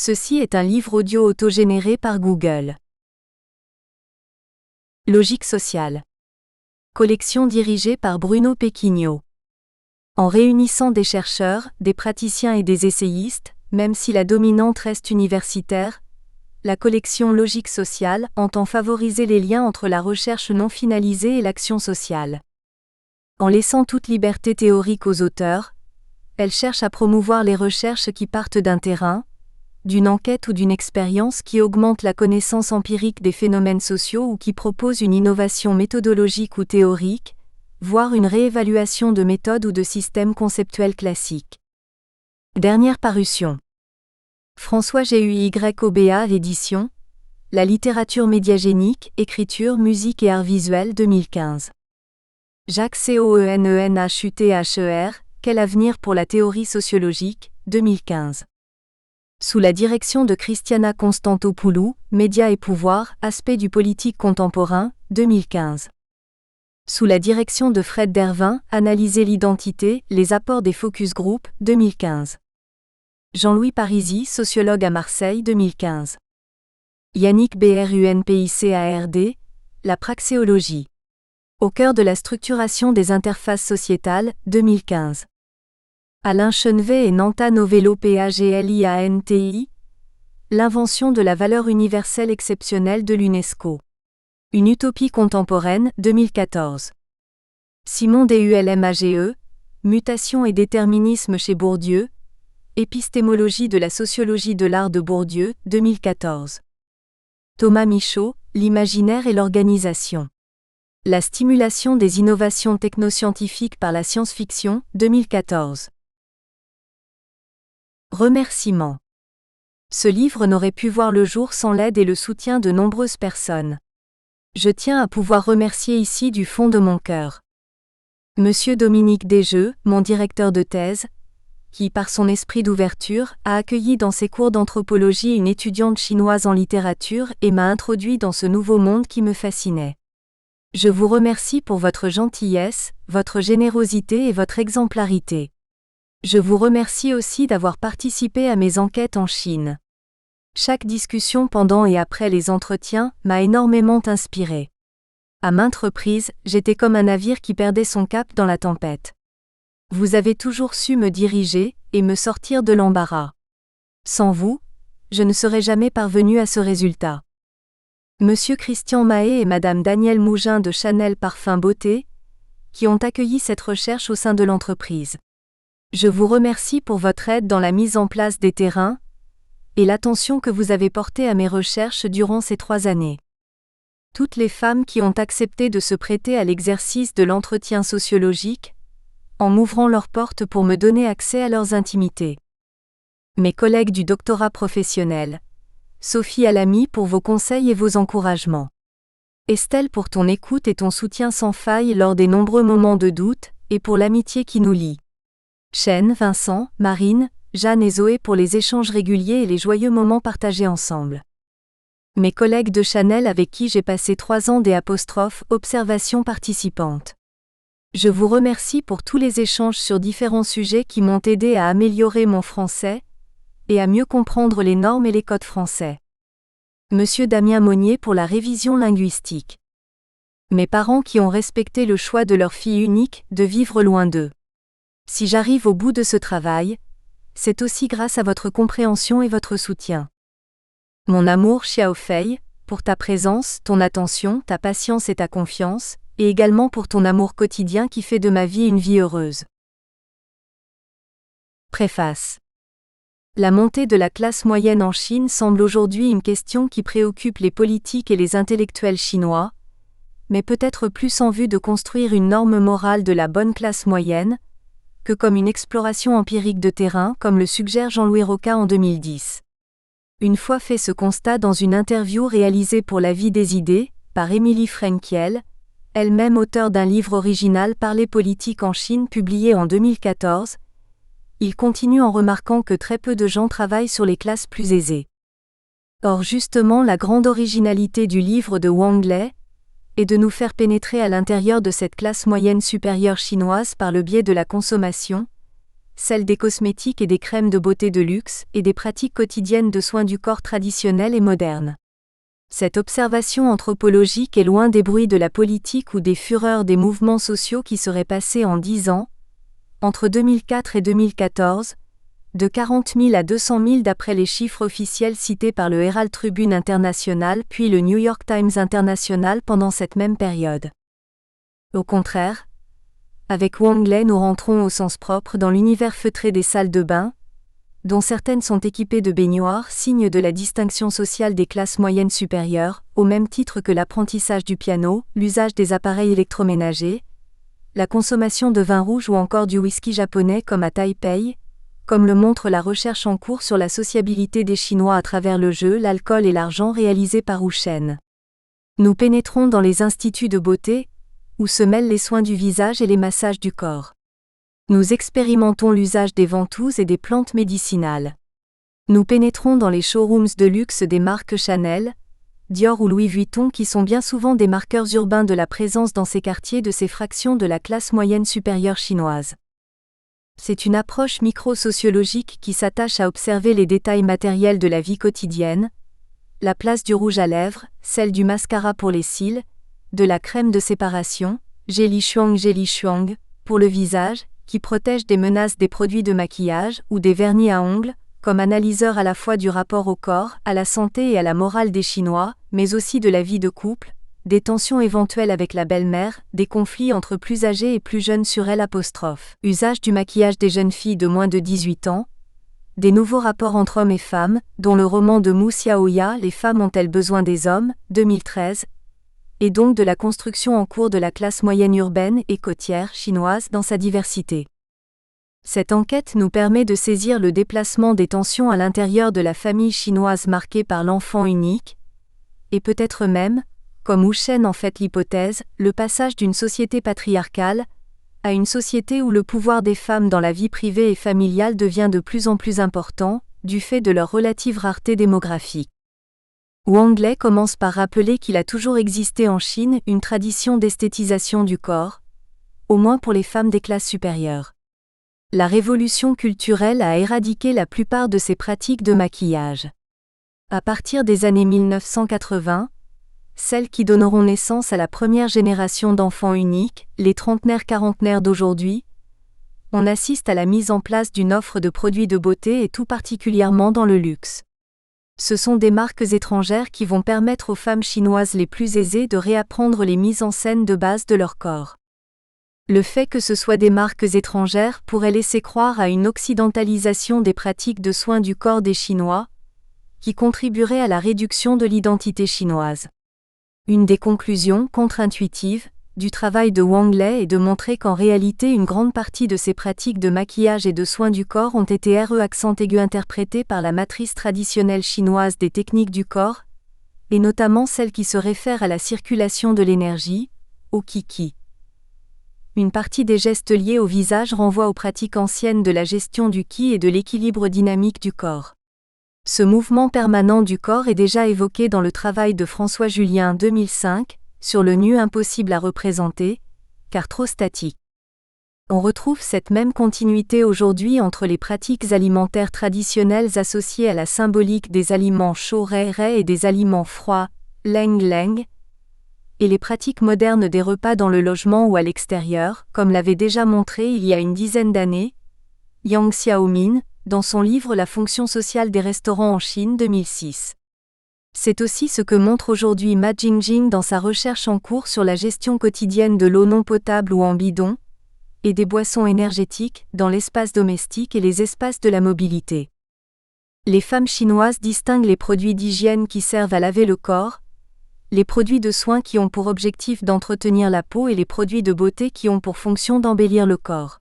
Ceci est un livre audio autogénéré par Google. Logique sociale. Collection dirigée par Bruno Pequigno. En réunissant des chercheurs, des praticiens et des essayistes, même si la dominante reste universitaire, la collection Logique sociale entend favoriser les liens entre la recherche non finalisée et l'action sociale. En laissant toute liberté théorique aux auteurs, elle cherche à promouvoir les recherches qui partent d'un terrain, d'une enquête ou d'une expérience qui augmente la connaissance empirique des phénomènes sociaux ou qui propose une innovation méthodologique ou théorique, voire une réévaluation de méthodes ou de systèmes conceptuels classiques. Dernière parution. François Guyoba édition, La littérature médiagénique, écriture, musique et art visuel 2015. Jacques Coenenhuther, Quel avenir pour la théorie sociologique, 2015. Sous la direction de Christiana Constantopoulou, Médias et pouvoir, aspects du politique contemporain, 2015. Sous la direction de Fred Dervin, Analyser l'identité, les apports des focus group, 2015. Jean-Louis Parisi, sociologue à Marseille, 2015. Yannick Brunpicard, La praxéologie. Au cœur de la structuration des interfaces sociétales, 2015. Alain Chenevet et Nanta Novello Paglianti, L'invention de la valeur universelle exceptionnelle de l'UNESCO. Une utopie contemporaine, 2014. Simon Dulmage, Mutation et déterminisme chez Bourdieu, Épistémologie de la sociologie de l'art de Bourdieu, 2014. Thomas Michaud, L'imaginaire et l'organisation. La stimulation des innovations technoscientifiques par la science-fiction, 2014. Remerciements. Ce livre n'aurait pu voir le jour sans l'aide et le soutien de nombreuses personnes. Je tiens à pouvoir remercier ici du fond de mon cœur Monsieur Dominique Desjeux, mon directeur de thèse, qui, par son esprit d'ouverture, a accueilli dans ses cours d'anthropologie une étudiante chinoise en littérature et m'a introduit dans ce nouveau monde qui me fascinait. Je vous remercie pour votre gentillesse, votre générosité et votre exemplarité. Je vous remercie aussi d'avoir participé à mes enquêtes en Chine. Chaque discussion pendant et après les entretiens m'a énormément inspiré. À maintes reprises, j'étais comme un navire qui perdait son cap dans la tempête. Vous avez toujours su me diriger et me sortir de l'embarras. Sans vous, je ne serais jamais parvenu à ce résultat. Monsieur Christian Mahé et Madame Danielle Mougin de Chanel Parfum Beauté, qui ont accueilli cette recherche au sein de l'entreprise. Je vous remercie pour votre aide dans la mise en place des terrains et l'attention que vous avez portée à mes recherches durant ces 3 années. Toutes les femmes qui ont accepté de se prêter à l'exercice de l'entretien sociologique, en m'ouvrant leurs portes pour me donner accès à leurs intimités. Mes collègues du doctorat professionnel, Sophie Alamy pour vos conseils et vos encouragements. Estelle pour ton écoute et ton soutien sans faille lors des nombreux moments de doute, et pour l'amitié qui nous lie. Chêne, Vincent, Marine, Jeanne et Zoé pour les échanges réguliers et les joyeux moments partagés ensemble. Mes collègues de Chanel avec qui j'ai passé 3 ans observations participantes. Je vous remercie pour tous les échanges sur différents sujets qui m'ont aidé à améliorer mon français et à mieux comprendre les normes et les codes français. Monsieur Damien Monnier pour la révision linguistique. Mes parents qui ont respecté le choix de leur fille unique de vivre loin d'eux. Si j'arrive au bout de ce travail, c'est aussi grâce à votre compréhension et votre soutien. Mon amour Xiao Fei, pour ta présence, ton attention, ta patience et ta confiance, et également pour ton amour quotidien qui fait de ma vie une vie heureuse. Préface. La montée de la classe moyenne en Chine semble aujourd'hui une question qui préoccupe les politiques et les intellectuels chinois, mais peut-être plus en vue de construire une norme morale de la bonne classe moyenne, que comme une exploration empirique de terrain comme le suggère Jean-Louis Roca en 2010. Une fois fait ce constat dans une interview réalisée pour La Vie des idées, par Émilie Frenkiel, elle-même auteure d'un livre original Parler politique en Chine publié en 2014, il continue en remarquant que très peu de gens travaillent sur les classes plus aisées. Or justement la grande originalité du livre de Wang Lei est de nous faire pénétrer à l'intérieur de cette classe moyenne supérieure chinoise par le biais de la consommation, celle des cosmétiques et des crèmes de beauté de luxe, et des pratiques quotidiennes de soins du corps traditionnelles et modernes. Cette observation anthropologique est loin des bruits de la politique ou des fureurs des mouvements sociaux qui seraient passés en 10 ans, entre 2004 et 2014, de 40 000 à 200 000 d'après les chiffres officiels cités par le Herald Tribune International puis le New York Times International pendant cette même période. Au contraire, avec Wang Lei nous rentrons au sens propre dans l'univers feutré des salles de bain, dont certaines sont équipées de baignoires, signe de la distinction sociale des classes moyennes supérieures, au même titre que l'apprentissage du piano, l'usage des appareils électroménagers, la consommation de vin rouge ou encore du whisky japonais comme à Taipei, comme le montre la recherche en cours sur la sociabilité des Chinois à travers le jeu, l'alcool et l'argent réalisée par Wu Shen. Nous pénétrons dans les instituts de beauté, où se mêlent les soins du visage et les massages du corps. Nous expérimentons l'usage des ventouses et des plantes médicinales. Nous pénétrons dans les showrooms de luxe des marques Chanel, Dior ou Louis Vuitton qui sont bien souvent des marqueurs urbains de la présence dans ces quartiers de ces fractions de la classe moyenne supérieure chinoise. C'est une approche micro-sociologique qui s'attache à observer les détails matériels de la vie quotidienne, la place du rouge à lèvres, celle du mascara pour les cils, de la crème de séparation, Jelly Shuang, pour le visage, qui protège des menaces des produits de maquillage ou des vernis à ongles, comme analyseur à la fois du rapport au corps, à la santé et à la morale des Chinois, mais aussi de la vie de couple, des tensions éventuelles avec la belle-mère, des conflits entre plus âgés et plus jeunes sur elle apostrophe. Usage du maquillage des jeunes filles de moins de 18 ans, des nouveaux rapports entre hommes et femmes, dont le roman de Mu Xiaoya Les femmes ont-elles besoin des hommes, 2013, et donc de la construction en cours de la classe moyenne urbaine et côtière chinoise dans sa diversité. Cette enquête nous permet de saisir le déplacement des tensions à l'intérieur de la famille chinoise marquée par l'enfant unique, et peut-être même, comme Wu Shen en fait l'hypothèse, le passage d'une société patriarcale à une société où le pouvoir des femmes dans la vie privée et familiale devient de plus en plus important, du fait de leur relative rareté démographique. Wang Lei commence par rappeler qu'il a toujours existé en Chine une tradition d'esthétisation du corps, au moins pour les femmes des classes supérieures. La révolution culturelle a éradiqué la plupart de ces pratiques de maquillage. À partir des années 1980, celles qui donneront naissance à la première génération d'enfants uniques, les trentenaires-quarantenaires d'aujourd'hui, on assiste à la mise en place d'une offre de produits de beauté et tout particulièrement dans le luxe. Ce sont des marques étrangères qui vont permettre aux femmes chinoises les plus aisées de réapprendre les mises en scène de base de leur corps. Le fait que ce soit des marques étrangères pourrait laisser croire à une occidentalisation des pratiques de soins du corps des Chinois, qui contribuerait à la réduction de l'identité chinoise. Une des conclusions contre-intuitives du travail de Wang Lei est de montrer qu'en réalité une grande partie de ces pratiques de maquillage et de soins du corps ont été interprétées par la matrice traditionnelle chinoise des techniques du corps, et notamment celles qui se réfèrent à la circulation de l'énergie, au Qi. Une partie des gestes liés au visage renvoie aux pratiques anciennes de la gestion du Qi et de l'équilibre dynamique du corps. Ce mouvement permanent du corps est déjà évoqué dans le travail de François Julien 2005, sur le nu impossible à représenter, car trop statique. On retrouve cette même continuité aujourd'hui entre les pratiques alimentaires traditionnelles associées à la symbolique des aliments chauds Rei et des aliments froids Leng, et les pratiques modernes des repas dans le logement ou à l'extérieur, comme l'avait déjà montré il y a une dizaine d'années Yang Xiaomin, dans son livre La fonction sociale des restaurants en Chine 2006. C'est aussi ce que montre aujourd'hui Ma Jingjing dans sa recherche en cours sur la gestion quotidienne de l'eau non potable ou en bidon, et des boissons énergétiques dans l'espace domestique et les espaces de la mobilité. Les femmes chinoises distinguent les produits d'hygiène qui servent à laver le corps, les produits de soins qui ont pour objectif d'entretenir la peau et les produits de beauté qui ont pour fonction d'embellir le corps.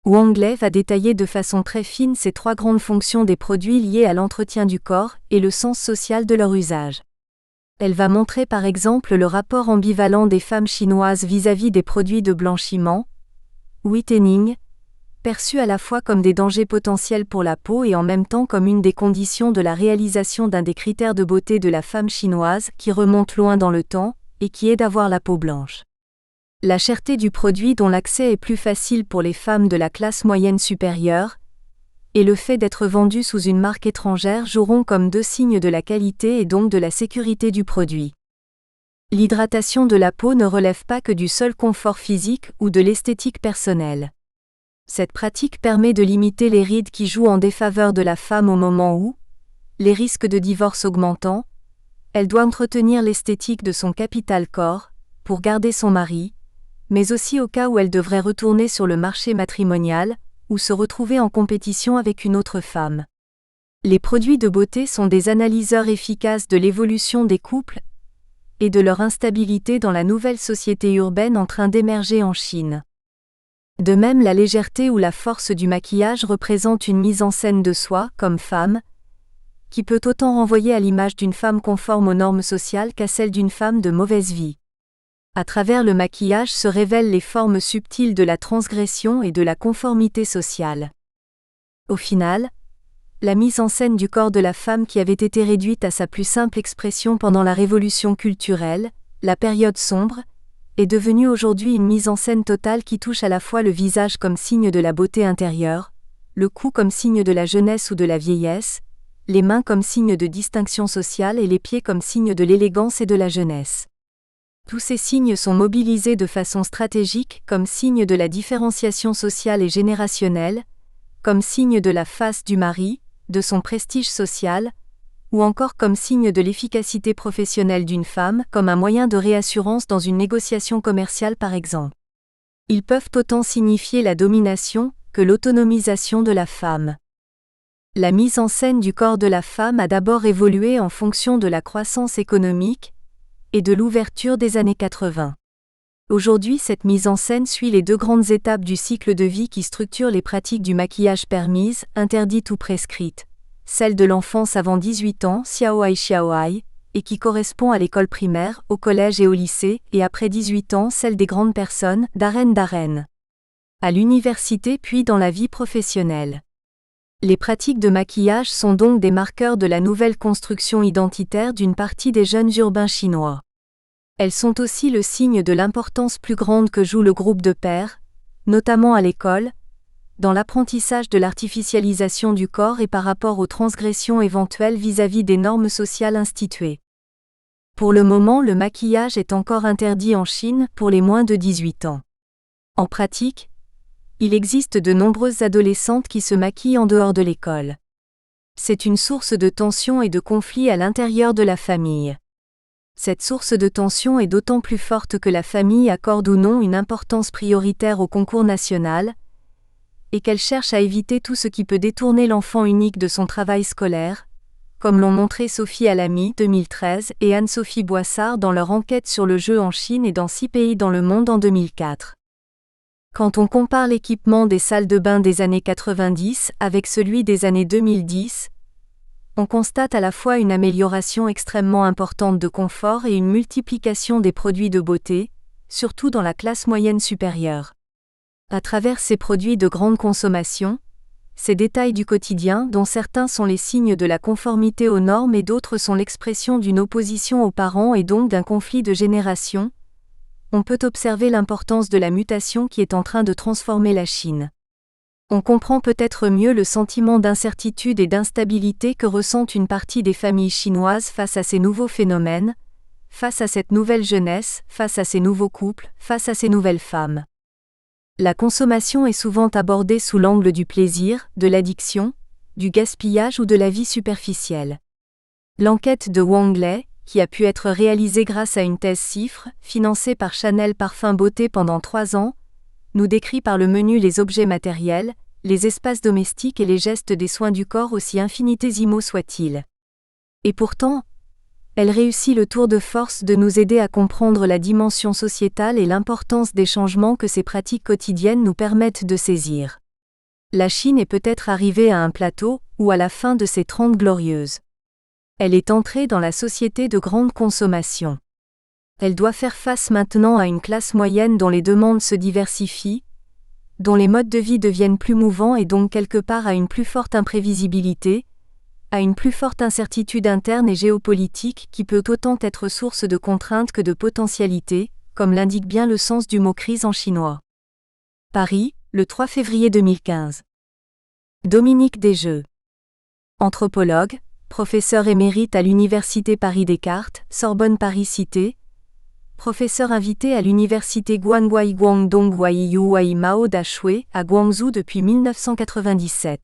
Wang Lei va détailler de façon très fine ces trois grandes fonctions des produits liés à l'entretien du corps et le sens social de leur usage. Elle va montrer par exemple le rapport ambivalent des femmes chinoises vis-à-vis des produits de blanchiment, whitening, perçus à la fois comme des dangers potentiels pour la peau et en même temps comme une des conditions de la réalisation d'un des critères de beauté de la femme chinoise qui remonte loin dans le temps et qui est d'avoir la peau blanche. La cherté du produit dont l'accès est plus facile pour les femmes de la classe moyenne supérieure, et le fait d'être vendu sous une marque étrangère joueront comme deux signes de la qualité et donc de la sécurité du produit. L'hydratation de la peau ne relève pas que du seul confort physique ou de l'esthétique personnelle. Cette pratique permet de limiter les rides qui jouent en défaveur de la femme au moment où, les risques de divorce augmentant, elle doit entretenir l'esthétique de son capital corps, pour garder son mari, mais aussi au cas où elle devrait retourner sur le marché matrimonial, ou se retrouver en compétition avec une autre femme. Les produits de beauté sont des analyseurs efficaces de l'évolution des couples et de leur instabilité dans la nouvelle société urbaine en train d'émerger en Chine. De même, la légèreté ou la force du maquillage représente une mise en scène de soi, comme femme, qui peut autant renvoyer à l'image d'une femme conforme aux normes sociales qu'à celle d'une femme de mauvaise vie. À travers le maquillage se révèlent les formes subtiles de la transgression et de la conformité sociale. Au final, la mise en scène du corps de la femme qui avait été réduite à sa plus simple expression pendant la révolution culturelle, la période sombre, est devenue aujourd'hui une mise en scène totale qui touche à la fois le visage comme signe de la beauté intérieure, le cou comme signe de la jeunesse ou de la vieillesse, les mains comme signe de distinction sociale et les pieds comme signe de l'élégance et de la jeunesse. Tous ces signes sont mobilisés de façon stratégique comme signe de la différenciation sociale et générationnelle, comme signe de la face du mari, de son prestige social, ou encore comme signe de l'efficacité professionnelle d'une femme, comme un moyen de réassurance dans une négociation commerciale par exemple. Ils peuvent autant signifier la domination que l'autonomisation de la femme. La mise en scène du corps de la femme a d'abord évolué en fonction de la croissance économique et de l'ouverture des années 80. Aujourd'hui, cette mise en scène suit les deux grandes étapes du cycle de vie qui structurent les pratiques du maquillage permises, interdites ou prescrites. Celle de l'enfance avant 18 ans, Xiaoai, et qui correspond à l'école primaire, au collège et au lycée, et après 18 ans celle des grandes personnes, Darren. À l'université puis dans la vie professionnelle. Les pratiques de maquillage sont donc des marqueurs de la nouvelle construction identitaire d'une partie des jeunes urbains chinois. Elles sont aussi le signe de l'importance plus grande que joue le groupe de pairs, notamment à l'école, dans l'apprentissage de l'artificialisation du corps et par rapport aux transgressions éventuelles vis-à-vis des normes sociales instituées. Pour le moment, le maquillage est encore interdit en Chine pour les moins de 18 ans. En pratique, il existe de nombreuses adolescentes qui se maquillent en dehors de l'école. C'est une source de tension et de conflit à l'intérieur de la famille. Cette source de tension est d'autant plus forte que la famille accorde ou non une importance prioritaire au concours national, et qu'elle cherche à éviter tout ce qui peut détourner l'enfant unique de son travail scolaire, comme l'ont montré Sophie Alamy 2013 et Anne-Sophie Boissard dans leur enquête sur le jeu en Chine et dans 6 pays dans le monde en 2004. Quand on compare l'équipement des salles de bain des années 90 avec celui des années 2010, on constate à la fois une amélioration extrêmement importante de confort et une multiplication des produits de beauté, surtout dans la classe moyenne supérieure. À travers ces produits de grande consommation, ces détails du quotidien dont certains sont les signes de la conformité aux normes et d'autres sont l'expression d'une opposition aux parents et donc d'un conflit de génération, on peut observer l'importance de la mutation qui est en train de transformer la Chine. On comprend peut-être mieux le sentiment d'incertitude et d'instabilité que ressentent une partie des familles chinoises face à ces nouveaux phénomènes, face à cette nouvelle jeunesse, face à ces nouveaux couples, face à ces nouvelles femmes. La consommation est souvent abordée sous l'angle du plaisir, de l'addiction, du gaspillage ou de la vie superficielle. L'enquête de Wang Lei, qui a pu être réalisée grâce à une thèse CIFRE, financée par Chanel Parfum Beauté pendant 3 ans, nous décrit par le menu les objets matériels, les espaces domestiques et les gestes des soins du corps aussi infinitésimaux soient-ils. Et pourtant, elle réussit le tour de force de nous aider à comprendre la dimension sociétale et l'importance des changements que ces pratiques quotidiennes nous permettent de saisir. La Chine est peut-être arrivée à un plateau, ou à la fin de ses 30 glorieuses. Elle est entrée dans la société de grande consommation. Elle doit faire face maintenant à une classe moyenne dont les demandes se diversifient, dont les modes de vie deviennent plus mouvants et donc quelque part à une plus forte imprévisibilité, à une plus forte incertitude interne et géopolitique qui peut autant être source de contraintes que de potentialités, comme l'indique bien le sens du mot crise en chinois. Paris, le 3 février 2015. Dominique Desjeux. Anthropologue, professeur émérite à l'Université Paris-Descartes, Sorbonne Paris-Cité, professeur invité à l'Université Guangwei Guangdong Wai Mao Dashui à Guangzhou depuis 1997.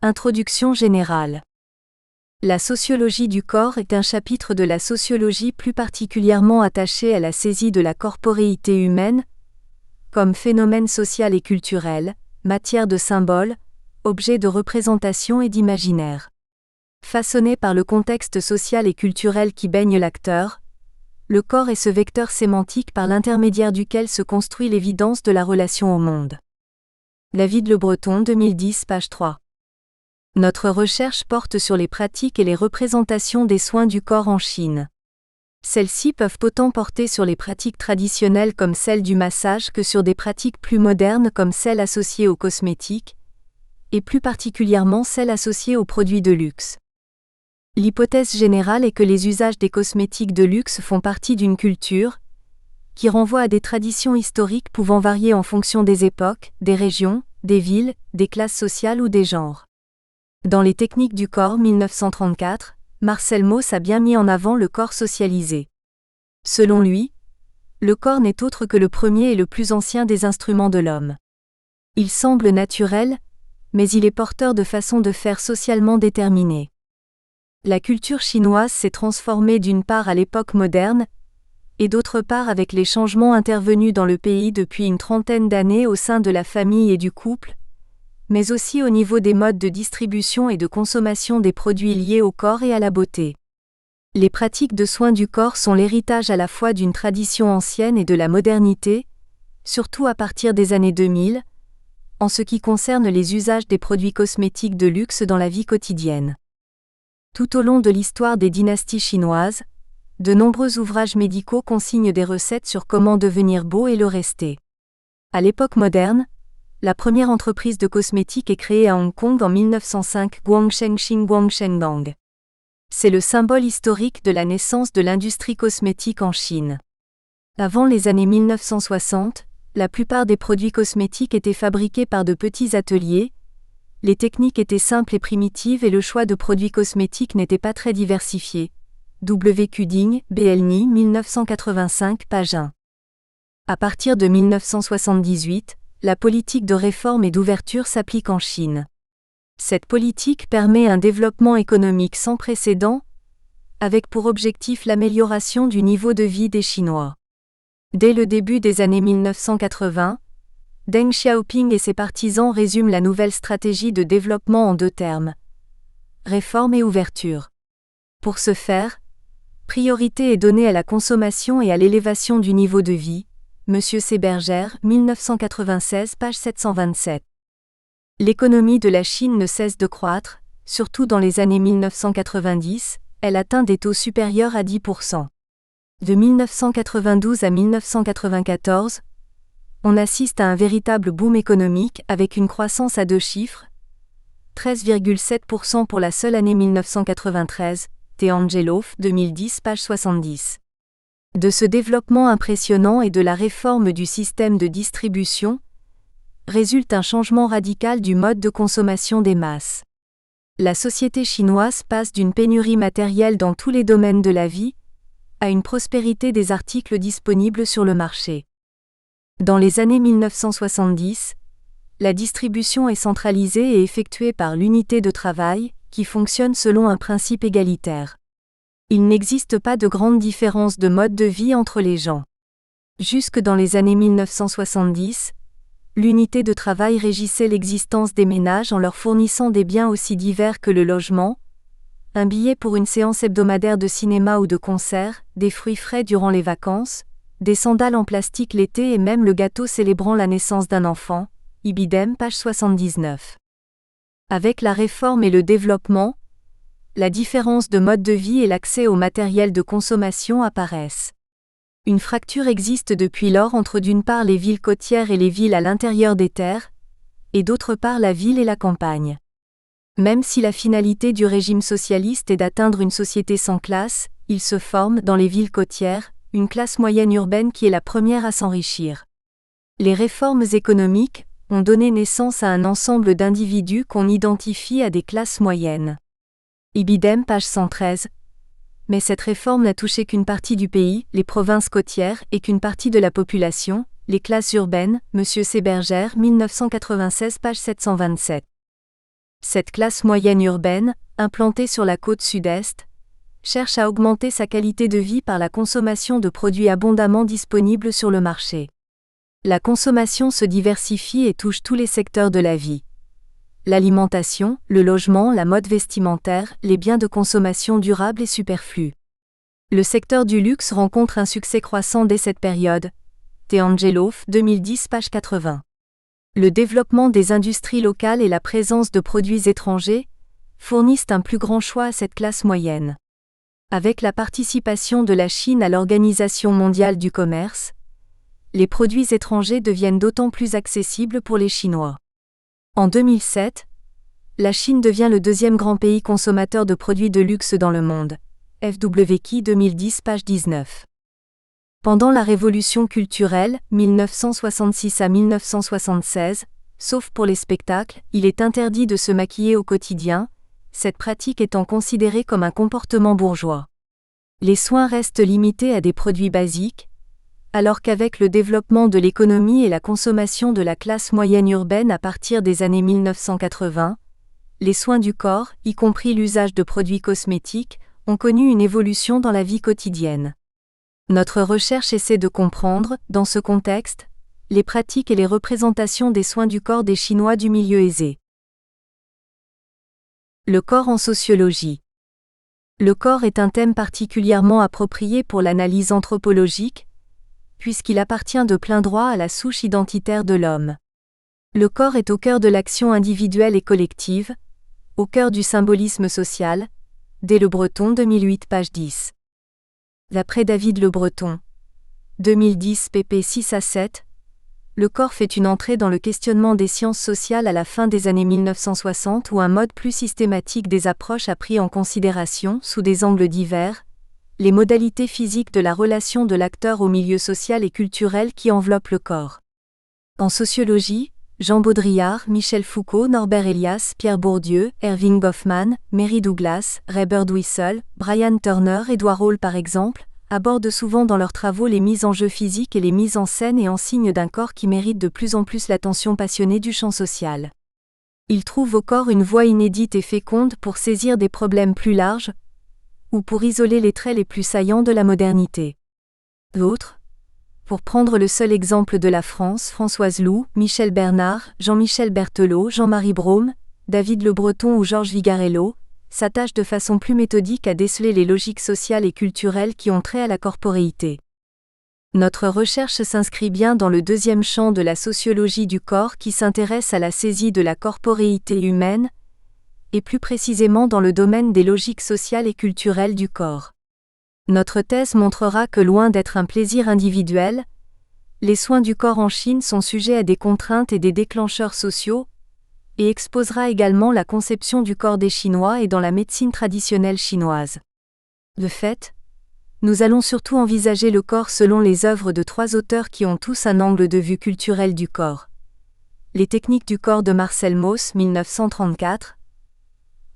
Introduction générale. La sociologie du corps est un chapitre de la sociologie plus particulièrement attaché à la saisie de la corporéité humaine, comme phénomène social et culturel, matière de symboles, objet de représentation et d'imaginaire. Façonné par le contexte social et culturel qui baigne l'acteur, le corps est ce vecteur sémantique par l'intermédiaire duquel se construit l'évidence de la relation au monde. David Le Breton 2010 page 3. Notre recherche porte sur les pratiques et les représentations des soins du corps en Chine. Celles-ci peuvent autant porter sur les pratiques traditionnelles comme celle du massage que sur des pratiques plus modernes comme celles associées aux cosmétiques, et plus particulièrement celles associées aux produits de luxe. L'hypothèse générale est que les usages des cosmétiques de luxe font partie d'une culture, qui renvoie à des traditions historiques pouvant varier en fonction des époques, des régions, des villes, des classes sociales ou des genres. Dans Les techniques du corps 1934, Marcel Mauss a bien mis en avant le corps socialisé. Selon lui, le corps n'est autre que le premier et le plus ancien des instruments de l'homme. Il semble naturel, mais il est porteur de façons de faire socialement déterminées. La culture chinoise s'est transformée d'une part à l'époque moderne, et d'autre part avec les changements intervenus dans le pays depuis une trentaine d'années au sein de la famille et du couple, mais aussi au niveau des modes de distribution et de consommation des produits liés au corps et à la beauté. Les pratiques de soins du corps sont l'héritage à la fois d'une tradition ancienne et de la modernité, surtout à partir des années 2000, en ce qui concerne les usages des produits cosmétiques de luxe dans la vie quotidienne. Tout au long de l'histoire des dynasties chinoises, de nombreux ouvrages médicaux consignent des recettes sur comment devenir beau et le rester. À l'époque moderne, la première entreprise de cosmétiques est créée à Hong Kong en 1905, Guangsheng Guangshengdang. C'est le symbole historique de la naissance de l'industrie cosmétique en Chine. Avant les années 1960, la plupart des produits cosmétiques étaient fabriqués par de petits ateliers, les techniques étaient simples et primitives et le choix de produits cosmétiques n'était pas très diversifié. W. Ding, Belny 1985, page 1. À partir de 1978, la politique de réforme et d'ouverture s'applique en Chine. Cette politique permet un développement économique sans précédent, avec pour objectif l'amélioration du niveau de vie des Chinois. Dès le début des années 1980, Deng Xiaoping et ses partisans résument la nouvelle stratégie de développement en deux termes: réforme et ouverture. Pour ce faire, priorité est donnée à la consommation et à l'élévation du niveau de vie. Monsieur C. Bergère, 1996, page 727. L'économie de la Chine ne cesse de croître, surtout dans les années 1990, elle atteint des taux supérieurs à 10%. De 1992 à 1994, on assiste à un véritable boom économique avec une croissance à deux chiffres, 13,7% pour la seule année 1993, T. Angelov, 2010, page 70. De ce développement impressionnant et de la réforme du système de distribution, résulte un changement radical du mode de consommation des masses. La société chinoise passe d'une pénurie matérielle dans tous les domaines de la vie, à une prospérité des articles disponibles sur le marché. Dans les années 1970, la distribution est centralisée et effectuée par l'unité de travail, qui fonctionne selon un principe égalitaire. Il n'existe pas de grande différence de mode de vie entre les gens. Jusque dans les années 1970, l'unité de travail régissait l'existence des ménages en leur fournissant des biens aussi divers que le logement, un billet pour une séance hebdomadaire de cinéma ou de concert, des fruits frais durant les vacances, des sandales en plastique l'été et même le gâteau célébrant la naissance d'un enfant, Ibidem, page 79. Avec la réforme et le développement, la différence de mode de vie et l'accès au matériel de consommation apparaissent. Une fracture existe depuis lors entre d'une part les villes côtières et les villes à l'intérieur des terres, et d'autre part la ville et la campagne. Même si la finalité du régime socialiste est d'atteindre une société sans classe, il se forme, dans les villes côtières, une classe moyenne urbaine qui est la première à s'enrichir. Les réformes économiques ont donné naissance à un ensemble d'individus qu'on identifie à des classes moyennes. Ibidem, page 113. Mais cette réforme n'a touché qu'une partie du pays, les provinces côtières, et qu'une partie de la population, les classes urbaines, M. Sébergère, 1996, page 727. Cette classe moyenne urbaine, implantée sur la côte sud-est, cherche à augmenter sa qualité de vie par la consommation de produits abondamment disponibles sur le marché. La consommation se diversifie et touche tous les secteurs de la vie. L'alimentation, le logement, la mode vestimentaire, les biens de consommation durable et superflus. Le secteur du luxe rencontre un succès croissant dès cette période. De Angeloff, 2010, page 80. Le développement des industries locales et la présence de produits étrangers fournissent un plus grand choix à cette classe moyenne. Avec la participation de la Chine à l'Organisation mondiale du commerce, les produits étrangers deviennent d'autant plus accessibles pour les Chinois. En 2007, la Chine devient le deuxième grand pays consommateur de produits de luxe dans le monde. FWK 2010, page 19. Pendant la Révolution culturelle, 1966 à 1976, sauf pour les spectacles, il est interdit de se maquiller au quotidien, cette pratique étant considérée comme un comportement bourgeois. Les soins restent limités à des produits basiques, alors qu'avec le développement de l'économie et la consommation de la classe moyenne urbaine à partir des années 1980, les soins du corps, y compris l'usage de produits cosmétiques, ont connu une évolution dans la vie quotidienne. Notre recherche essaie de comprendre, dans ce contexte, les pratiques et les représentations des soins du corps des Chinois du milieu aisé. Le corps en sociologie. Le corps est un thème particulièrement approprié pour l'analyse anthropologique, puisqu'il appartient de plein droit à la souche identitaire de l'homme. Le corps est au cœur de l'action individuelle et collective, au cœur du symbolisme social. Dès Le Breton, 2008, page 10. D'après David Le Breton, 2010 pp 6 à 7, le corps fait une entrée dans le questionnement des sciences sociales à la fin des années 1960 où un mode plus systématique des approches a pris en considération, sous des angles divers, les modalités physiques de la relation de l'acteur au milieu social et culturel qui enveloppe le corps. En sociologie, Jean Baudrillard, Michel Foucault, Norbert Elias, Pierre Bourdieu, Erving Goffman, Mary Douglas, Ray Birdwhistell, Brian Turner, Edouard Hall par exemple, abordent souvent dans leurs travaux les mises en jeu physiques et les mises en scène et en signe d'un corps qui mérite de plus en plus l'attention passionnée du champ social. Ils trouvent au corps une voie inédite et féconde pour saisir des problèmes plus larges, ou pour isoler les traits les plus saillants de la modernité. D'autres, pour prendre le seul exemple de la France, Françoise Lou, Michel Bernard, Jean-Michel Berthelot, Jean-Marie Brome, David Le Breton ou Georges Vigarello, s'attachent de façon plus méthodique à déceler les logiques sociales et culturelles qui ont trait à la corporéité. Notre recherche s'inscrit bien dans le deuxième champ de la sociologie du corps qui s'intéresse à la saisie de la corporéité humaine, et plus précisément dans le domaine des logiques sociales et culturelles du corps. Notre thèse montrera que loin d'être un plaisir individuel, les soins du corps en Chine sont sujets à des contraintes et des déclencheurs sociaux, et exposera également la conception du corps des Chinois et dans la médecine traditionnelle chinoise. De fait, nous allons surtout envisager le corps selon les œuvres de trois auteurs qui ont tous un angle de vue culturel du corps. Les techniques du corps de Marcel Mauss, 1934,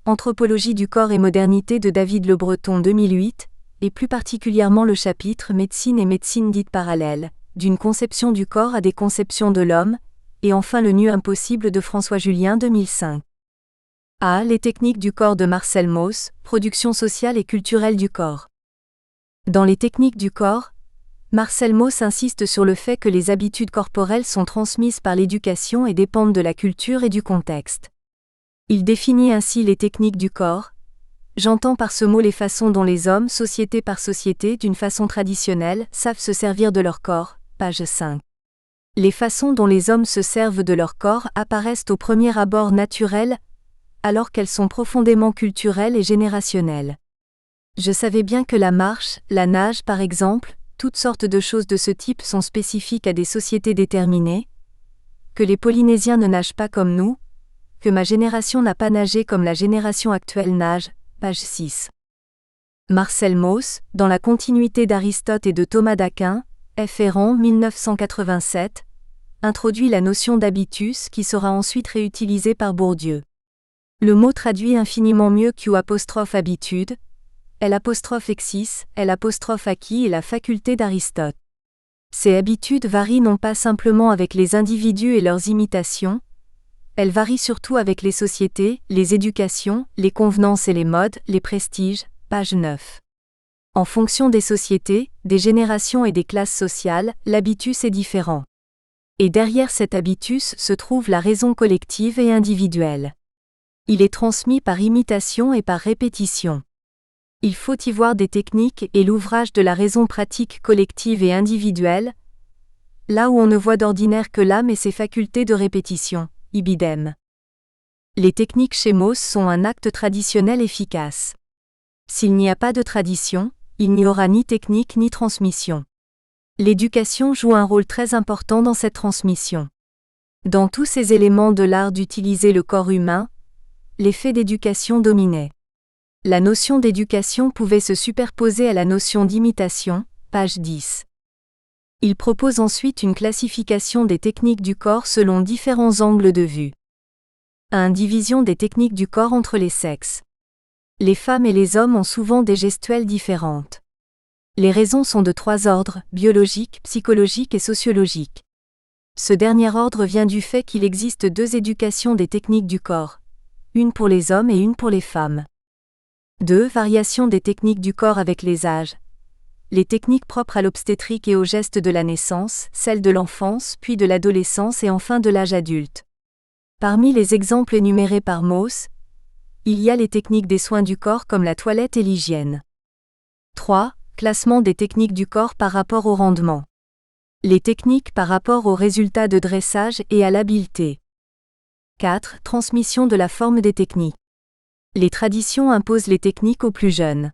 Anthropologie du corps et modernité de David Le Breton, 2008, et plus particulièrement le chapitre Médecine et médecine dite parallèle, d'une conception du corps à des conceptions de l'homme, et enfin le nu impossible de François Julien, 2005. A. Les techniques du corps de Marcel Mauss, production sociale et culturelle du corps. Dans les techniques du corps, Marcel Mauss insiste sur le fait que les habitudes corporelles sont transmises par l'éducation et dépendent de la culture et du contexte. Il définit ainsi les techniques du corps. J'entends par ce mot les façons dont les hommes, société par société, d'une façon traditionnelle, savent se servir de leur corps, page 5. Les façons dont les hommes se servent de leur corps apparaissent au premier abord naturelles, alors qu'elles sont profondément culturelles et générationnelles. Je savais bien que la marche, la nage par exemple, toutes sortes de choses de ce type sont spécifiques à des sociétés déterminées, que les Polynésiens ne nagent pas comme nous, que ma génération n'a pas nagé comme la génération actuelle nage, page 6. Marcel Mauss, dans la continuité d'Aristote et de Thomas d'Aquin, F. Errand 1987, introduit la notion d'habitus qui sera ensuite réutilisée par Bourdieu. Le mot traduit infiniment mieux qu'habitude, L'(exis, L'(acquis) est la faculté d'Aristote. Ces habitudes varient non pas simplement avec les individus et leurs imitations, elles varient surtout avec les sociétés, les éducations, les convenances et les modes, les prestiges, page 9. En fonction des sociétés, des générations et des classes sociales, l'habitus est différent. Et derrière cet habitus se trouve la raison collective et individuelle. Il est transmis par imitation et par répétition. Il faut y voir des techniques et l'ouvrage de la raison pratique collective et individuelle, là où on ne voit d'ordinaire que l'âme et ses facultés de répétition, ibidem. Les techniques chez Mauss sont un acte traditionnel efficace. S'il n'y a pas de tradition, il n'y aura ni technique ni transmission. L'éducation joue un rôle très important dans cette transmission. Dans tous ces éléments de l'art d'utiliser le corps humain, l'effet d'éducation dominait. La notion d'éducation pouvait se superposer à la notion d'imitation, page 10. Il propose ensuite une classification des techniques du corps selon différents angles de vue. 1. Division des techniques du corps entre les sexes. Les femmes et les hommes ont souvent des gestuelles différentes. Les raisons sont de 3 ordres, biologique, psychologique et sociologique. Ce dernier ordre vient du fait qu'il existe 2 éducations des techniques du corps, une pour les hommes et une pour les femmes. 2. Variation des techniques du corps avec les âges. Les techniques propres à l'obstétrique et aux gestes de la naissance, celles de l'enfance, puis de l'adolescence et enfin de l'âge adulte. Parmi les exemples énumérés par Mauss, il y a les techniques des soins du corps comme la toilette et l'hygiène. 3. Classement des techniques du corps par rapport au rendement. Les techniques par rapport aux résultats de dressage et à l'habileté. 4. Transmission de la forme des techniques. Les traditions imposent les techniques aux plus jeunes.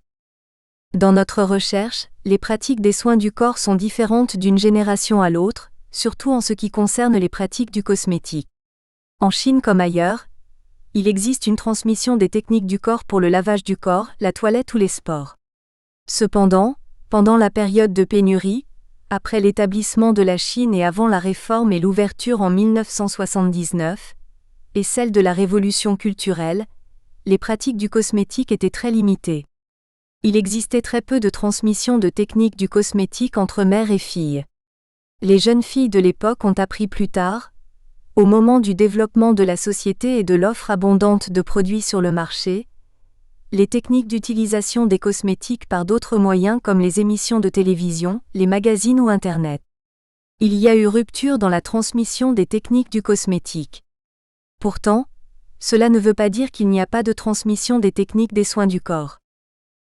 Dans notre recherche, les pratiques des soins du corps sont différentes d'une génération à l'autre, surtout en ce qui concerne les pratiques du cosmétique. En Chine comme ailleurs, il existe une transmission des techniques du corps pour le lavage du corps, la toilette ou les sports. Cependant, pendant la période de pénurie, après l'établissement de la Chine et avant la réforme et l'ouverture en 1979, et celle de la révolution culturelle, les pratiques du cosmétique étaient très limitées. Il existait très peu de transmission de techniques du cosmétique entre mère et fille. Les jeunes filles de l'époque ont appris plus tard, au moment du développement de la société et de l'offre abondante de produits sur le marché, les techniques d'utilisation des cosmétiques par d'autres moyens comme les émissions de télévision, les magazines ou Internet. Il y a eu rupture dans la transmission des techniques du cosmétique. Pourtant, cela ne veut pas dire qu'il n'y a pas de transmission des techniques des soins du corps.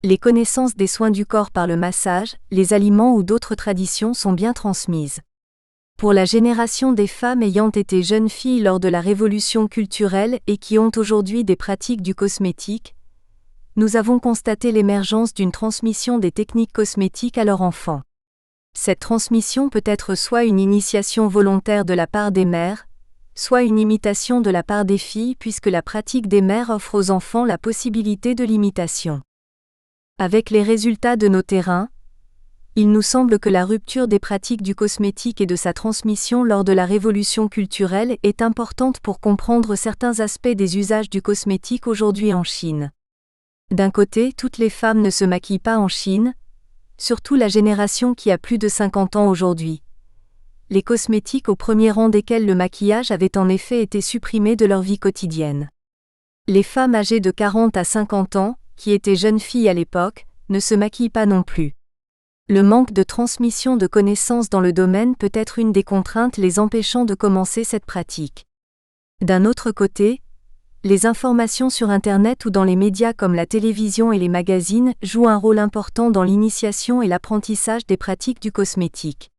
Les connaissances des soins du corps par le massage, les aliments ou d'autres traditions sont bien transmises. Pour la génération des femmes ayant été jeunes filles lors de la révolution culturelle et qui ont aujourd'hui des pratiques du cosmétique, nous avons constaté l'émergence d'une transmission des techniques cosmétiques à leurs enfants. Cette transmission peut être soit une initiation volontaire de la part des mères, soit une imitation de la part des filles puisque la pratique des mères offre aux enfants la possibilité de l'imitation. Avec les résultats de nos terrains, il nous semble que la rupture des pratiques du cosmétique et de sa transmission lors de la révolution culturelle est importante pour comprendre certains aspects des usages du cosmétique aujourd'hui en Chine. D'un côté, toutes les femmes ne se maquillent pas en Chine, surtout la génération qui a plus de 50 ans aujourd'hui. Les cosmétiques au premier rang desquels le maquillage avait en effet été supprimé de leur vie quotidienne. Les femmes âgées de 40 à 50 ans, qui étaient jeunes filles à l'époque, ne se maquillent pas non plus. Le manque de transmission de connaissances dans le domaine peut être une des contraintes les empêchant de commencer cette pratique. D'un autre côté, les informations sur Internet ou dans les médias comme la télévision et les magazines jouent un rôle important dans l'initiation et l'apprentissage des pratiques du cosmétique.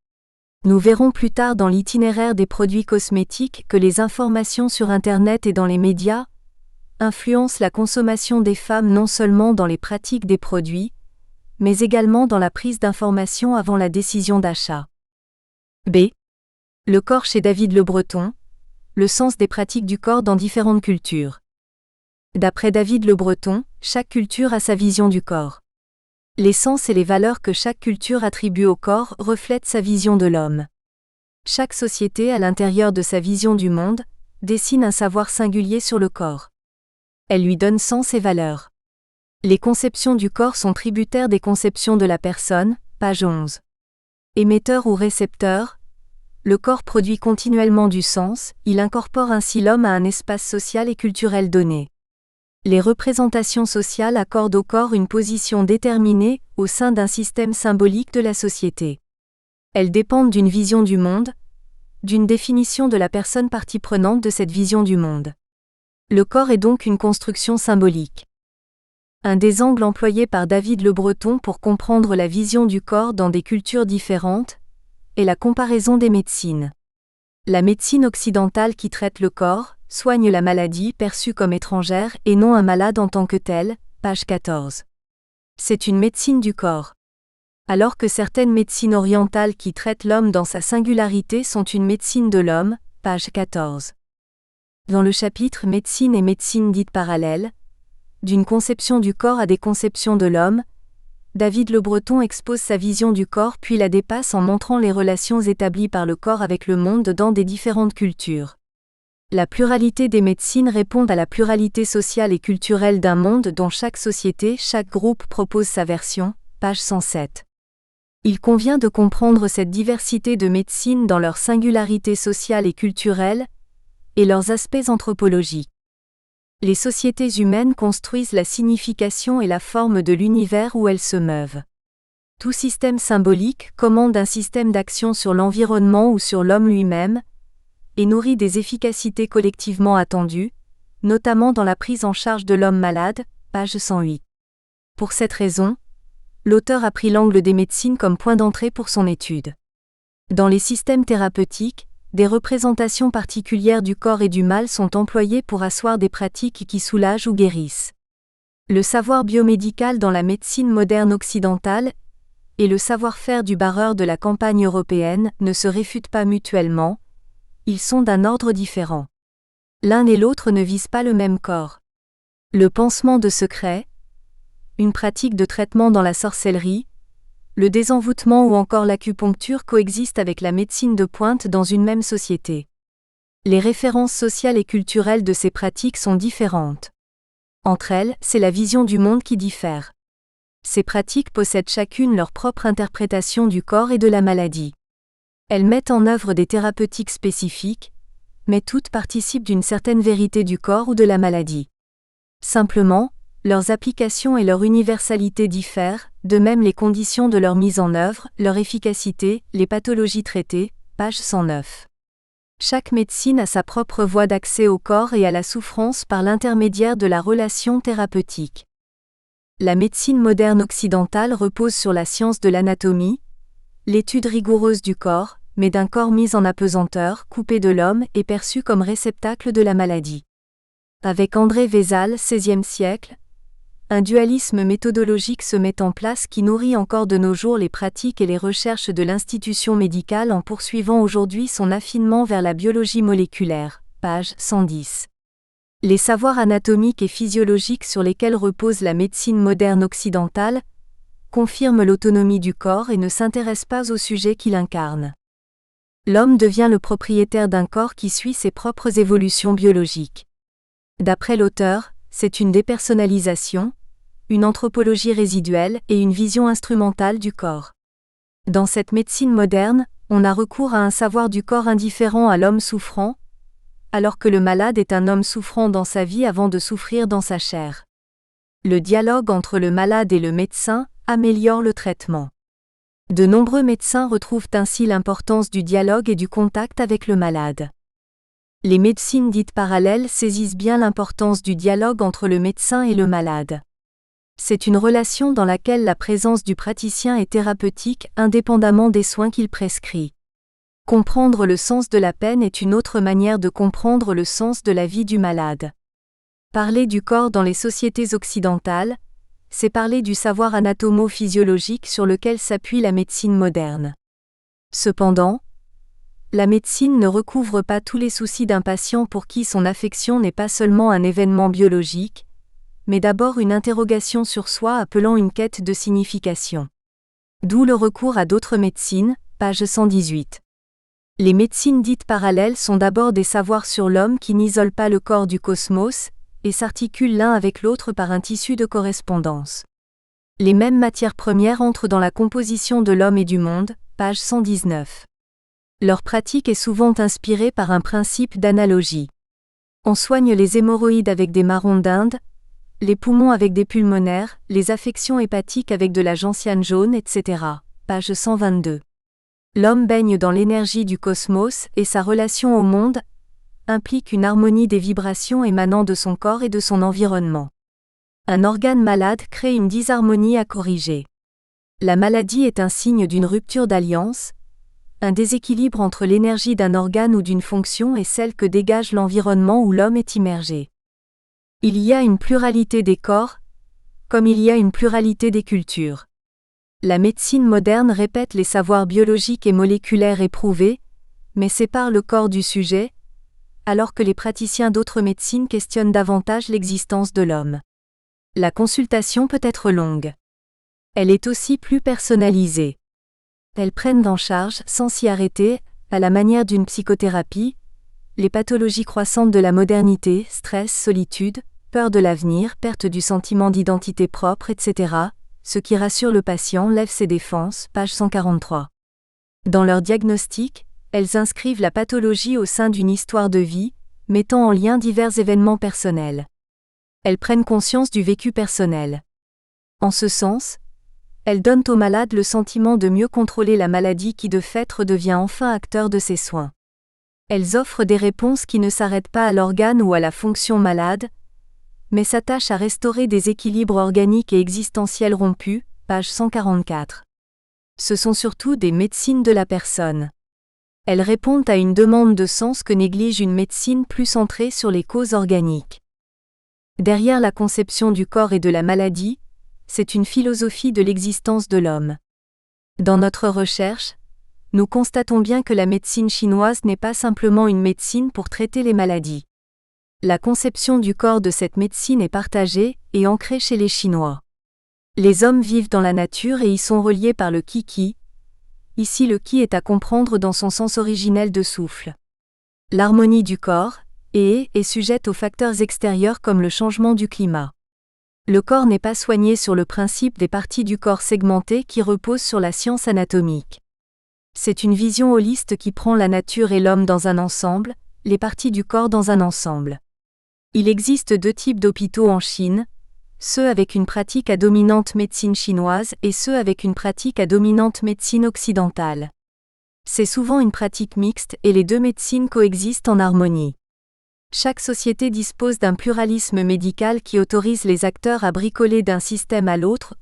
Nous verrons plus tard dans l'itinéraire des produits cosmétiques que les informations sur Internet et dans les médias influencent la consommation des femmes non seulement dans les pratiques des produits, mais également dans la prise d'informations avant la décision d'achat. B. Le corps chez David Le Breton, le sens des pratiques du corps dans différentes cultures. D'après David Le Breton, chaque culture a sa vision du corps. Les sens et les valeurs que chaque culture attribue au corps reflètent sa vision de l'homme. Chaque société, à l'intérieur de sa vision du monde, dessine un savoir singulier sur le corps. Elle lui donne sens et valeur. Les conceptions du corps sont tributaires des conceptions de la personne, page 11. Émetteur ou récepteur, le corps produit continuellement du sens, il incorpore ainsi l'homme à un espace social et culturel donné. Les représentations sociales accordent au corps une position déterminée au sein d'un système symbolique de la société. Elles dépendent d'une vision du monde, d'une définition de la personne partie prenante de cette vision du monde. Le corps est donc une construction symbolique. Un des angles employés par David Le Breton pour comprendre la vision du corps dans des cultures différentes est la comparaison des médecines. La médecine occidentale qui traite le corps soigne la maladie perçue comme étrangère et non un malade en tant que tel, page 14. C'est une médecine du corps. Alors que certaines médecines orientales qui traitent l'homme dans sa singularité sont une médecine de l'homme, page 14. Dans le chapitre Médecine et médecine dite parallèle, d'une conception du corps à des conceptions de l'homme, David Le Breton expose sa vision du corps puis la dépasse en montrant les relations établies par le corps avec le monde dans des différentes cultures. La pluralité des médecines répond à la pluralité sociale et culturelle d'un monde dont chaque société, chaque groupe propose sa version, page 107. Il convient de comprendre cette diversité de médecines dans leur singularité sociale et culturelle, et leurs aspects anthropologiques. Les sociétés humaines construisent la signification et la forme de l'univers où elles se meuvent. Tout système symbolique commande un système d'action sur l'environnement ou sur l'homme lui-même, et nourrit des efficacités collectivement attendues, notamment dans la prise en charge de l'homme malade, page 108. Pour cette raison, l'auteur a pris l'angle des médecines comme point d'entrée pour son étude. Dans les systèmes thérapeutiques, des représentations particulières du corps et du mal sont employées pour asseoir des pratiques qui soulagent ou guérissent. Le savoir biomédical dans la médecine moderne occidentale et le savoir-faire du barreur de la campagne européenne ne se réfutent pas mutuellement, ils sont d'un ordre différent. L'un et l'autre ne visent pas le même corps. Le pansement de secret, une pratique de traitement dans la sorcellerie, le désenvoûtement ou encore l'acupuncture coexistent avec la médecine de pointe dans une même société. Les références sociales et culturelles de ces pratiques sont différentes. Entre elles, c'est la vision du monde qui diffère. Ces pratiques possèdent chacune leur propre interprétation du corps et de la maladie. Elles mettent en œuvre des thérapeutiques spécifiques, mais toutes participent d'une certaine vérité du corps ou de la maladie. Simplement, leurs applications et leur universalité diffèrent, de même les conditions de leur mise en œuvre, leur efficacité, les pathologies traitées, page 109. Chaque médecine a sa propre voie d'accès au corps et à la souffrance par l'intermédiaire de la relation thérapeutique. La médecine moderne occidentale repose sur la science de l'anatomie, l'étude rigoureuse du corps, mais d'un corps mis en apesanteur, coupé de l'homme et perçu comme réceptacle de la maladie. Avec André Vézal, XVIe siècle, un dualisme méthodologique se met en place qui nourrit encore de nos jours les pratiques et les recherches de l'institution médicale en poursuivant aujourd'hui son affinement vers la biologie moléculaire, page 110. Les savoirs anatomiques et physiologiques sur lesquels repose la médecine moderne occidentale confirment l'autonomie du corps et ne s'intéressent pas au sujet qu'il incarne. L'homme devient le propriétaire d'un corps qui suit ses propres évolutions biologiques. D'après l'auteur, c'est une dépersonnalisation, une anthropologie résiduelle et une vision instrumentale du corps. Dans cette médecine moderne, on a recours à un savoir du corps indifférent à l'homme souffrant, alors que le malade est un homme souffrant dans sa vie avant de souffrir dans sa chair. Le dialogue entre le malade et le médecin améliore le traitement. De nombreux médecins retrouvent ainsi l'importance du dialogue et du contact avec le malade. Les médecines dites parallèles saisissent bien l'importance du dialogue entre le médecin et le malade. C'est une relation dans laquelle la présence du praticien est thérapeutique indépendamment des soins qu'il prescrit. Comprendre le sens de la peine est une autre manière de comprendre le sens de la vie du malade. Parler du corps dans les sociétés occidentales, c'est parler du savoir anatomo-physiologique sur lequel s'appuie la médecine moderne. Cependant, la médecine ne recouvre pas tous les soucis d'un patient pour qui son affection n'est pas seulement un événement biologique, mais d'abord une interrogation sur soi appelant une quête de signification. D'où le recours à d'autres médecines, page 118. Les médecines dites parallèles sont d'abord des savoirs sur l'homme qui n'isolent pas le corps du cosmos, et s'articulent l'un avec l'autre par un tissu de correspondance. Les mêmes matières premières entrent dans la composition de l'homme et du monde, page 119. Leur pratique est souvent inspirée par un principe d'analogie. On soigne les hémorroïdes avec des marrons d'Inde, les poumons avec des pulmonaires, les affections hépatiques avec de la gentiane jaune, etc. Page 122. L'homme baigne dans l'énergie du cosmos et sa relation au monde implique une harmonie des vibrations émanant de son corps et de son environnement. Un organe malade crée une disharmonie à corriger. La maladie est un signe d'une rupture d'alliance, un déséquilibre entre l'énergie d'un organe ou d'une fonction et celle que dégage l'environnement où l'homme est immergé. Il y a une pluralité des corps, comme il y a une pluralité des cultures. La médecine moderne répète les savoirs biologiques et moléculaires éprouvés, mais sépare le corps du sujet, alors que les praticiens d'autres médecines questionnent davantage l'existence de l'homme. La consultation peut être longue. Elle est aussi plus personnalisée. Elles prennent en charge, sans s'y arrêter, à la manière d'une psychothérapie, les pathologies croissantes de la modernité, stress, solitude, peur de l'avenir, perte du sentiment d'identité propre, etc., ce qui rassure le patient lève ses défenses, page 143. Dans leur diagnostic, elles inscrivent la pathologie au sein d'une histoire de vie, mettant en lien divers événements personnels. Elles prennent conscience du vécu personnel. En ce sens, elles donnent au malade le sentiment de mieux contrôler la maladie qui de fait redevient enfin acteur de ses soins. Elles offrent des réponses qui ne s'arrêtent pas à l'organe ou à la fonction malade, mais s'attachent à restaurer des équilibres organiques et existentiels rompus, page 144. Ce sont surtout des médecines de la personne. Elles répondent à une demande de sens que néglige une médecine plus centrée sur les causes organiques. Derrière la conception du corps et de la maladie, c'est une philosophie de l'existence de l'homme. Dans notre recherche, nous constatons bien que la médecine chinoise n'est pas simplement une médecine pour traiter les maladies. La conception du corps de cette médecine est partagée et ancrée chez les Chinois. Les hommes vivent dans la nature et y sont reliés par le qi. Ici le qi est à comprendre dans son sens originel de souffle. L'harmonie du corps est sujette aux facteurs extérieurs comme le changement du climat. Le corps n'est pas soigné sur le principe des parties du corps segmentées qui reposent sur la science anatomique. C'est une vision holiste qui prend la nature et l'homme dans un ensemble, les parties du corps dans un ensemble. Il existe deux types d'hôpitaux en Chine, ceux avec une pratique à dominante médecine chinoise et ceux avec une pratique à dominante médecine occidentale. C'est souvent une pratique mixte et les deux médecines coexistent en harmonie. Chaque société dispose d'un pluralisme médical qui autorise les acteurs à bricoler d'un système à l'autre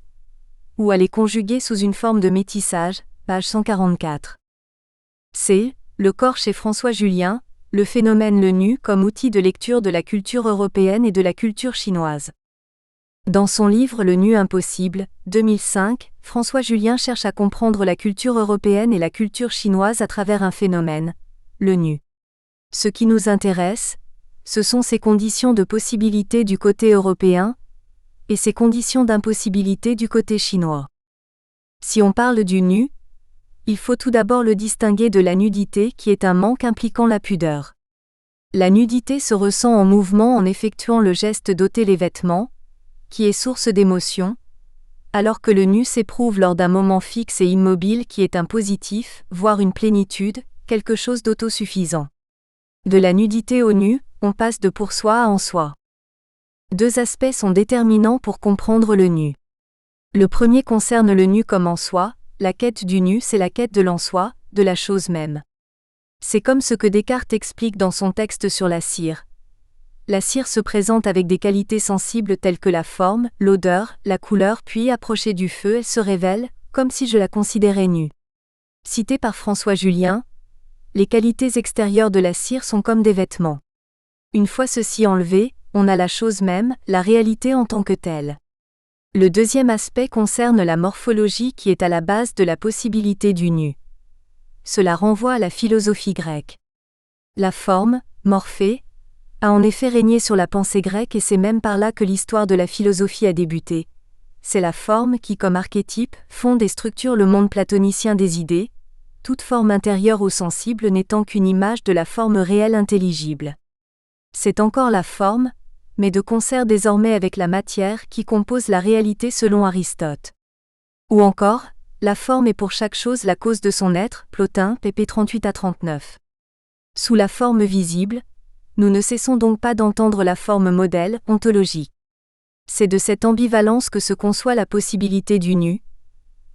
ou à les conjuguer sous une forme de métissage, page 144. C'est le corps chez François Julien, le phénomène Le Nu comme outil de lecture de la culture européenne et de la culture chinoise. Dans son livre Le Nu impossible, 2005, François Julien cherche à comprendre la culture européenne et la culture chinoise à travers un phénomène, le nu. Ce qui nous intéresse, ce sont ces conditions de possibilité du côté européen et ces conditions d'impossibilité du côté chinois. Si on parle du nu, il faut tout d'abord le distinguer de la nudité qui est un manque impliquant la pudeur. La nudité se ressent en mouvement en effectuant le geste d'ôter les vêtements, qui est source d'émotion, alors que le nu s'éprouve lors d'un moment fixe et immobile qui est un positif, voire une plénitude, quelque chose d'autosuffisant. De la nudité au nu, on passe de pour soi à en soi. Deux aspects sont déterminants pour comprendre le nu. Le premier concerne le nu comme en soi. La quête du nu, c'est la quête de l'en-soi, de la chose même. C'est comme ce que Descartes explique dans son texte sur la cire. La cire se présente avec des qualités sensibles telles que la forme, l'odeur, la couleur, puis approchée du feu, elle se révèle, comme si je la considérais nue. Cité par François Julien, les qualités extérieures de la cire sont comme des vêtements. Une fois ceci enlevé, on a la chose même, la réalité en tant que telle. Le deuxième aspect concerne la morphologie qui est à la base de la possibilité du nu. Cela renvoie à la philosophie grecque. La forme, morphée, a en effet régné sur la pensée grecque et c'est même par là que l'histoire de la philosophie a débuté. C'est la forme qui, comme archétype, fonde et structure le monde platonicien des idées, toute forme intérieure ou sensible n'étant qu'une image de la forme réelle intelligible. C'est encore la forme, mais de concert désormais avec la matière qui compose la réalité selon Aristote. Ou encore, la forme est pour chaque chose la cause de son être, Plotin, pp 38-39. Sous la forme visible, nous ne cessons donc pas d'entendre la forme modèle, ontologique. C'est de cette ambivalence que se conçoit la possibilité du nu.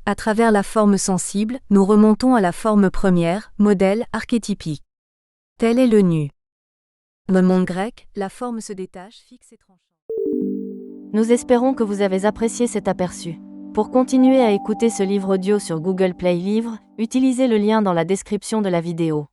À travers la forme sensible, nous remontons à la forme première, modèle, archétypique. Tel est le nu. Le monde grec, la forme se détache, fixe et tranchante. Nous espérons que vous avez apprécié cet aperçu. Pour continuer à écouter ce livre audio sur Google Play Livres, utilisez le lien dans la description de la vidéo.